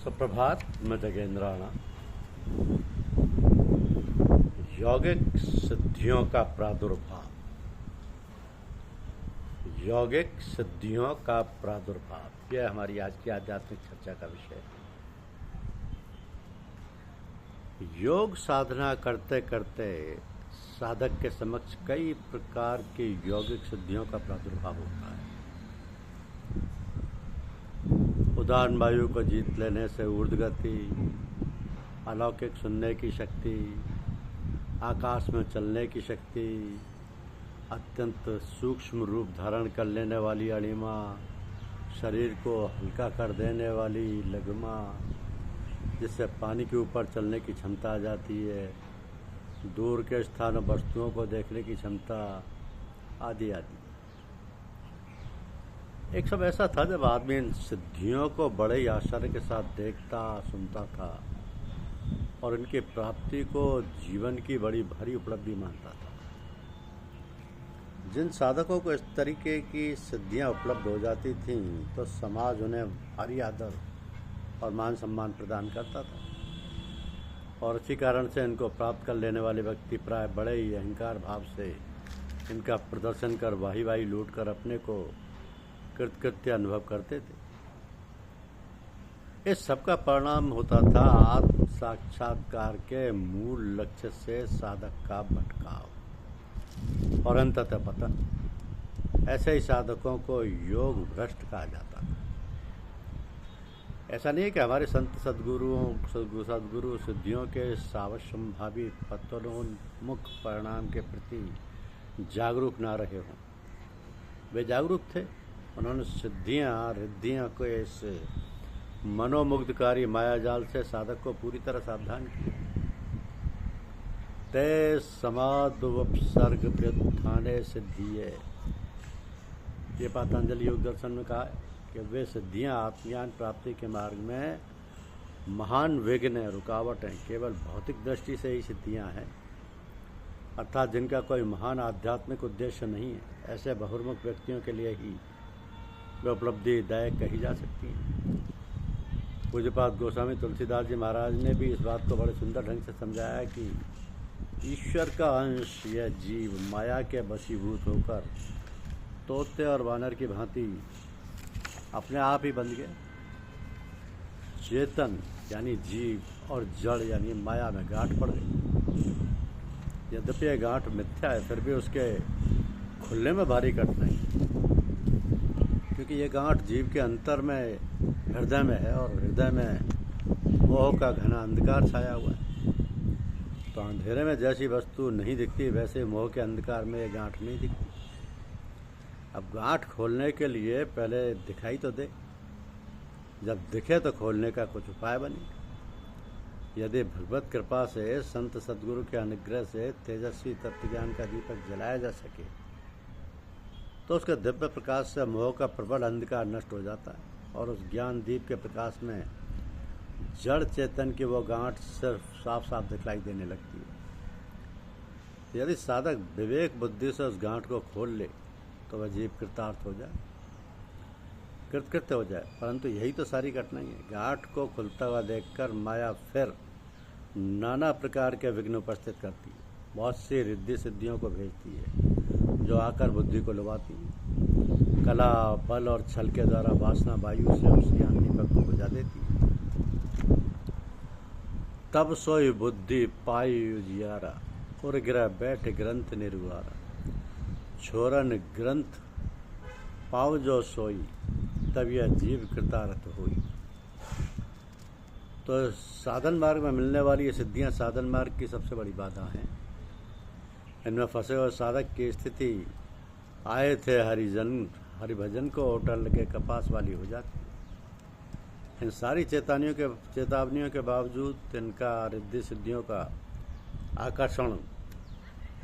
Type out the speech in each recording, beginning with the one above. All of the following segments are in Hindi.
सुप्रभात। मैं जगेंद्राणा। यौगिक सिद्धियों का प्रादुर्भाव। यौगिक सिद्धियों का प्रादुर्भाव, यह हमारी आज की आध्यात्मिक चर्चा का विषय है। योग साधना करते करते साधक के समक्ष कई प्रकार की यौगिक सिद्धियों का प्रादुर्भाव होता है। उदाहरण वायु को जीत लेने से ऊर्ध्वगति, अलौकिक सुनने की शक्ति, आकाश में चलने की शक्ति, अत्यंत सूक्ष्म रूप धारण कर लेने वाली अणिमा, शरीर को हल्का कर देने वाली लघुमा, जिससे पानी के ऊपर चलने की क्षमता आ जाती है, दूर के स्थान वस्तुओं को देखने की क्षमता, आदि आदि। एक समय ऐसा था जब आदमी इन सिद्धियों को बड़े ही आश्चर्य के साथ देखता सुनता था और इनकी प्राप्ति को जीवन की बड़ी भारी उपलब्धि मानता था। जिन साधकों को इस तरीके की सिद्धियां उपलब्ध हो जाती थीं तो समाज उन्हें भारी आदर और मान सम्मान प्रदान करता था, और इसी कारण से इनको प्राप्त कर लेने वाले व्यक्ति प्राय बड़े ही अहंकार भाव से इनका प्रदर्शन कर वाही वाही लूट कर अपने को कृतकृत्य अनुभव करते थे। इस सब का परिणाम होता था आत्म साक्षात्कार के मूल लक्ष्य से साधक का भटकाव और अंततः पतन। ऐसे ही साधकों को योग भ्रष्ट कहा जाता था। ऐसा नहीं है कि हमारे संत सद्गुरु सिद्धियों के सावश्यंभावी पतनोन्मुख परिणाम के प्रति जागरूक ना रहे हों। वे जागरूक थे। उन्होंने सिद्धियां रिद्धियां को इस मनोमुग्धकारी मायाजाल से साधक को पूरी तरह सावधान किया। ते समाद्वपसर्ग व्युत्थाने सिद्धिये, ये पतंजलि योग दर्शन में कहा है कि वे सिद्धियां आत्मज्ञान प्राप्ति के मार्ग में महान विघ्न रुकावट हैं। केवल भौतिक दृष्टि से ही सिद्धियां हैं, अर्थात जिनका कोई महान आध्यात्मिक उद्देश्य नहीं है। ऐसे बहुर्मुख व्यक्तियों के लिए ही वे उपलब्धि दायक कही जा सकती है। पूज्यपाद गोस्वामी तुलसीदास जी महाराज ने भी इस बात को बड़े सुंदर ढंग से समझाया कि ईश्वर का अंश यह जीव माया के वशीभूत होकर तोते और वानर की भांति अपने आप ही बन गए। चेतन यानी जीव और जड़ यानी माया में गांठ पड़ गई। यद्यपि यह गांठ मिथ्या है, फिर भी उसके खुलने में भारी कठिनाई, क्योंकि ये गांठ जीव के अंतर में हृदय में है और हृदय में मोह का घना अंधकार छाया हुआ है। तो अंधेरे में जैसी वस्तु नहीं दिखती, वैसे मोह के अंधकार में ये गांठ नहीं दिखती। अब गांठ खोलने के लिए पहले दिखाई तो दे, जब दिखे तो खोलने का कुछ उपाय बने। यदि भगवत कृपा से संत सद्गुरु के अनुग्रह से तेजस्वी तत्वज्ञान का दीपक जलाया जा सके तो उसके दिव्य प्रकाश से मोह का प्रबल अंधकार नष्ट हो जाता है और उस ज्ञान दीप के प्रकाश में जड़ चेतन की वो गांठ सिर्फ साफ साफ दिखलाई देने लगती है। यदि साधक विवेक बुद्धि से उस गांठ को खोल ले तो वह जीव कृतार्थ हो जाए, कृतकृत्य हो जाए। परंतु यही तो सारी कठिनाई है। गांठ को खुलता हुआ देखकर माया फिर नाना प्रकार के विघ्न उपस्थित करती है, बहुत सी रिद्धि सिद्धियों को भेजती है जो आकर बुद्धि को लुभाती है। कला, बल और छल के द्वारा वासना वायु से उस ज्ञान दीपक को बुझा देती है। तब सोई बुद्धि पाई उजियारा, उर गिरा बैठ ग्रंथ निर्वारा, छोरन ग्रंथ पाव जो सोई, तब यह जीव कृतार्थ हुई। तो साधन मार्ग में मिलने वाली ये सिद्धियां साधन मार्ग की सबसे बड़ी बाधा हैं। इनमें फंसे हुए साधक की स्थिति आए थे हरिभजन को होटल के कपास वाली हो जाती है। इन सारी चेतावनियों के बावजूद इनका रिद्धि सिद्धियों का आकर्षण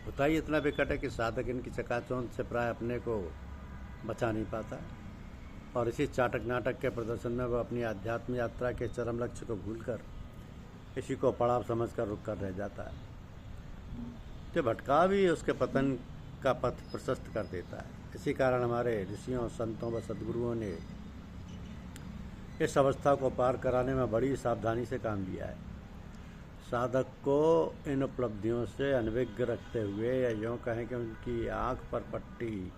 होता ही इतना विकट है कि साधक इनकी चकाचौंध से प्राय अपने को बचा नहीं पाता, और इसी चाटक नाटक के प्रदर्शन में वह अपनी आध्यात्म यात्रा के चरम लक्ष्य को भूलकर इसी को पड़ाव समझकर रुक कर रह जाता है। तो भटकाव ही उसके पतन का पथ प्रशस्त कर देता है। इसी कारण हमारे ऋषियों, संतों व सद्गुरुओं ने इस अवस्था को पार कराने में बड़ी सावधानी से काम लिया है। साधक को इन उपलब्धियों से अनभिज्ञ रखते हुए, या यूँ कहें कि उनकी आँख पर पट्टी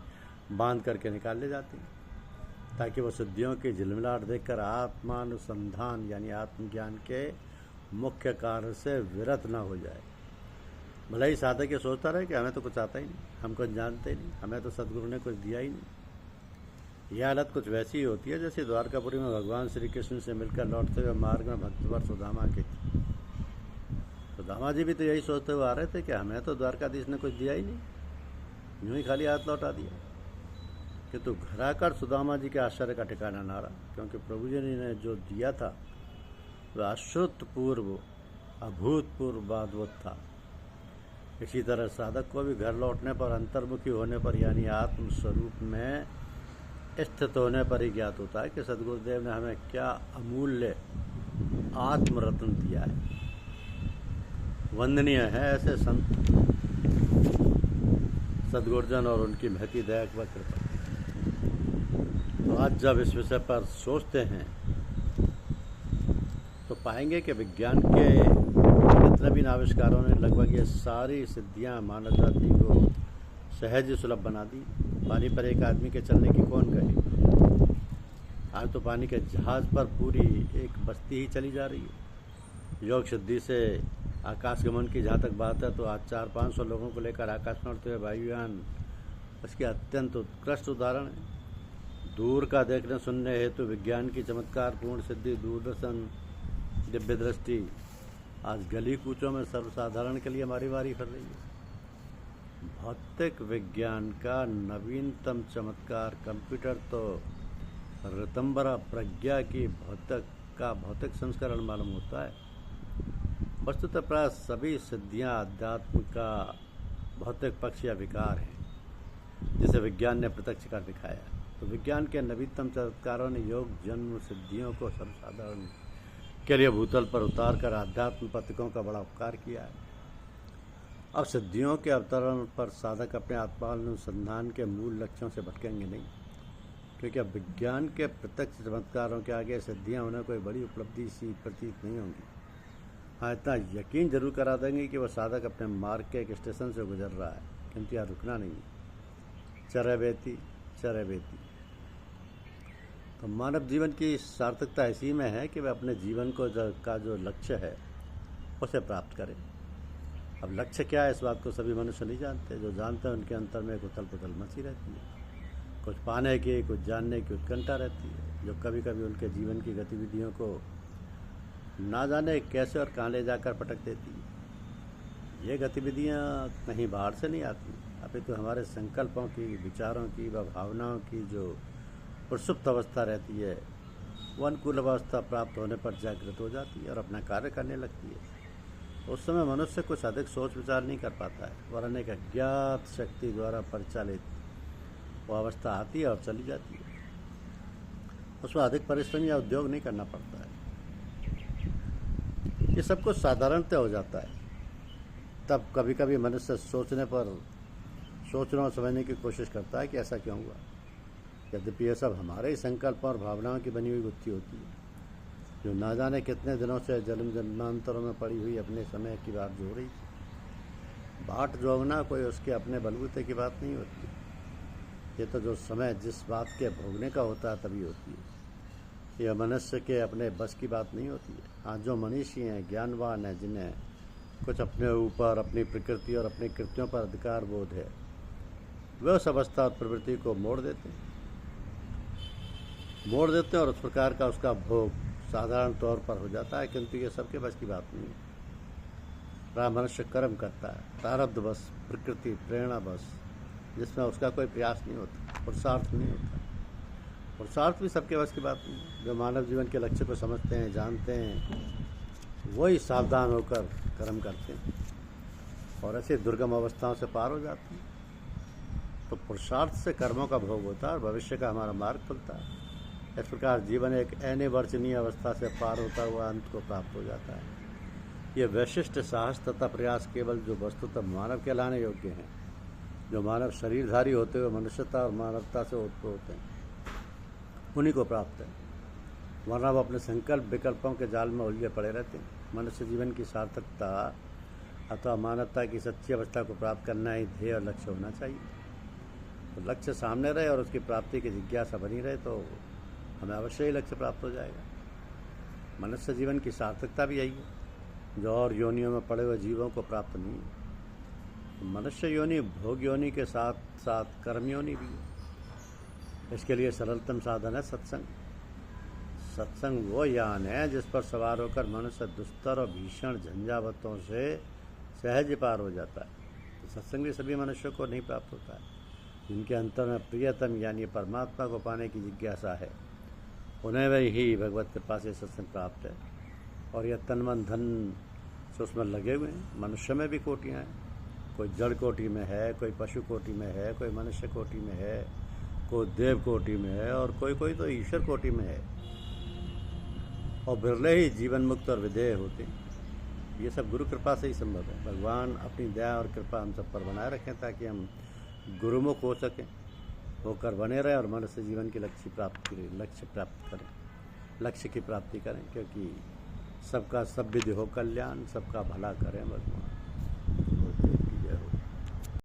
बांध करके निकाल ले जाती हैं, ताकि वो सिद्धियों की झिलमिलाहट देखकर आत्मानुसंधान यानी आत्मज्ञान के मुख्य कार्य से विरत न हो जाए। भले ही साधक ये सोचता रहे कि हमें तो कुछ आता ही नहीं, हम कुछ जानते ही नहीं, हमें तो सदगुरु ने कुछ दिया ही नहीं। यह हालत कुछ वैसी ही होती है जैसे द्वारकापुरी में भगवान श्री कृष्ण से मिलकर लौटते हुए मार्ग में भक्तवर सुदामा के। सुदामा जी भी तो यही सोचते हुए आ रहे थे कि हमें तो द्वारकाधीश ने कुछ दिया ही नहीं, यूँ ही खाली हाथ लौटा दिया। किंतु घर आकर सुदामा जी के आश्चर्य का ठिकाना ना रहा, क्योंकि प्रभु जी ने जो दिया था वह अश्रुतपूर्व अभूतपूर्व बादवत था। इसी तरह साधक को भी घर लौटने पर, अंतर्मुखी होने पर, यानी आत्म स्वरूप में स्थित होने पर ही ज्ञात होता है कि सदगुरुदेव ने हमें क्या अमूल्य आत्मरत्न दिया है। वंदनीय है ऐसे संत सदगुरुजन और उनकी महती दया व कृपा। तो आज जब इस विषय पर सोचते हैं तो पाएंगे कि विज्ञान के जितने भी आविष्कारों ने लगभग ये सारी सिद्धियां मानव जाति को सहज सुलभ बना दी। पानी पर एक आदमी के चलने की कौन कहे। आज तो पानी के जहाज पर पूरी एक बस्ती ही चली जा रही है। योग सिद्धि से आकाश गमन की जहाँ तक बात है तो आज 400-500 लोगों को लेकर आकाश में उड़ते हुए वायुयान उसके अत्यंत उत्कृष्ट उदाहरण है। दूर का देखने सुनने हेतु विज्ञान की चमत्कारपूर्ण सिद्धि, दूरदर्शन, दिव्य दृष्टि आज गली कूचों में सर्वसाधारण के लिए मारी मारी फिर रही है। भौतिक विज्ञान का नवीनतम चमत्कार कंप्यूटर तो ऋतंबरा प्रज्ञा की भौतिक संस्करण मालूम होता है। वस्तुतः प्राय सभी सिद्धियां अध्यात्म का भौतिक पक्ष या विकार है, जिसे विज्ञान ने प्रत्यक्ष कर दिखाया। तो विज्ञान के नवीनतम चमत्कारों ने योग जन्म सिद्धियों को सर्वसाधारण के लिए भूतल पर उतार कर आध्यात्म पथिकों का बड़ा उपकार किया है। अब सिद्धियों के अवतरण पर साधक अपने आत्मानुसंधान के मूल लक्ष्यों से भटकेंगे नहीं, क्योंकि अब विज्ञान के प्रत्यक्ष चमत्कारों के आगे सिद्धियां उन्हें कोई बड़ी उपलब्धि सी प्रतीत नहीं होंगी। हाँ, इतना यकीन जरूर करा देंगे कि वह साधक अपने मार्ग के एक स्टेशन से गुजर रहा है, किंतु यहाँ रुकना नहीं है। चरे बेती। तो मानव जीवन की सार्थकता इसी में है कि वह अपने जीवन को का जो लक्ष्य है उसे प्राप्त करे। अब लक्ष्य क्या है इस बात को सभी मनुष्य नहीं जानते। जो जानते हैं उनके अंतर में एक उथल पुथल मची रहती है। कुछ पाने की, कुछ जानने की उत्कंठा रहती है, जो कभी कभी उनके जीवन की गतिविधियों को ना जाने कैसे और कहाँ ले जाकर पटक देती है। ये गतिविधियाँ कहीं बाहर से नहीं आती, अभी तो हमारे संकल्पों की, विचारों की व भावनाओं की जो प्रसुप्त अवस्था रहती है वो अनुकूल अवस्था प्राप्त होने पर जागृत हो जाती है और अपना कार्य करने लगती है। उस समय मनुष्य कुछ अधिक सोच विचार नहीं कर पाता है, वरन एक अज्ञात शक्ति द्वारा परिचालित वो अवस्था आती है और चली जाती है। उसमें अधिक परिश्रम या उद्योग नहीं करना पड़ता है। ये सब कुछ साधारणतः हो जाता है। तब कभी कभी मनुष्य सोचने और समझने की कोशिश करता है कि ऐसा क्यों हुआ। यद्यपि ये सब हमारे ही संकल्प और भावनाओं की बनी हुई गुत्थी होती है, जो ना जाने कितने दिनों से जन्म जन्मांतरों में पड़ी हुई अपने समय की बात जो रही थी। बाट जोगना कोई उसके अपने बलबूते की बात नहीं होती है। ये तो जो समय जिस बात के भोगने का होता है तभी होती है। यह मनुष्य के अपने बस की बात नहीं होती है। हाँ, जो मनीषी हैं, ज्ञानवान हैं, जिन्हें कुछ अपने ऊपर, अपनी प्रकृति और अपनी कृतियों पर अधिकार बोध है, वे उस अवस्था और प्रवृत्ति को मोड़ देते हैं और उस प्रकार का उसका भोग साधारण तौर पर हो जाता है। किंतु ये सबके बस की बात नहीं है। प्राय मनुष्य कर्म करता है, प्रारब्ध बस, प्रकृति प्रेरणा बस, जिसमें उसका कोई प्रयास नहीं होता, पुरुषार्थ नहीं होता। पुरुषार्थ भी सबके बस की बात नहीं है। जो मानव जीवन के लक्ष्य को समझते हैं, जानते हैं, वही सावधान होकर कर्म करते हैं और ऐसे दुर्गम अवस्थाओं से पार हो जाते हैं। तो पुरुषार्थ से कर्मों का भोग होता है और भविष्य का हमारा मार्ग खुलता है। इस प्रकार जीवन एक अनिवर्चनीय अवस्था से पार होता हुआ अंत को प्राप्त हो जाता है। ये वैशिष्ट साहस तथा प्रयास केवल जो वस्तुतः मानव कहलाने योग्य हैं, जो मानव शरीरधारी होते हुए मनुष्यता और मानवता से उत्पन्न होते हैं, उन्हीं को प्राप्त है। वरना वो अपने संकल्प विकल्पों के जाल में उलझे पड़े रहते हैं। मनुष्य जीवन की सार्थकता अथवा मानवता की सच्ची अवस्था को प्राप्त करना ही ध्येय और लक्ष्य होना चाहिए। तो लक्ष्य सामने रहे और उसकी प्राप्ति की जिज्ञासा बनी रहे तो हमें अवश्य ही लक्ष्य प्राप्त हो जाएगा। मनुष्य जीवन की सार्थकता भी यही है, जो और योनियों में पड़े हुए जीवों को प्राप्त नहीं है। तो मनुष्य योनि भोग योनि के साथ साथ कर्म योनि भी है। इसके लिए सरलतम साधन है सत्संग। सत्संग वो यान है जिस पर सवार होकर मनुष्य दुस्तर और भीषण झंझावतों से सहज पार हो जाता है। तो सत्संग भी सभी मनुष्यों को नहीं प्राप्त होता है। जिनके अंतर में प्रियतम यानी परमात्मा को पाने की जिज्ञासा है, उन्हें वही ही भगवत कृपा से सत्संग प्राप्त है। और यह तन मन धन से उसमें लगे हुए हैं। मनुष्य में भी कोटियाँ हैं, कोई जड़ कोटि में है, कोई पशु कोटि में है, कोई मनुष्य कोटि में है, कोई देव कोटि में है और कोई तो ईश्वर कोटि में है। और बिरले ही जीवन मुक्त और विधेय होते हैं। ये सब गुरु कृपा से ही संभव है। भगवान अपनी दया और कृपा हम सब पर बनाए रखें ताकि हम गुरुमुख हो सकें, होकर बने रहें और मनुष्य जीवन की लक्ष्य की प्राप्ति करें। क्योंकि सबका सब विधि हो कल्याण, सबका भला करें भगवान।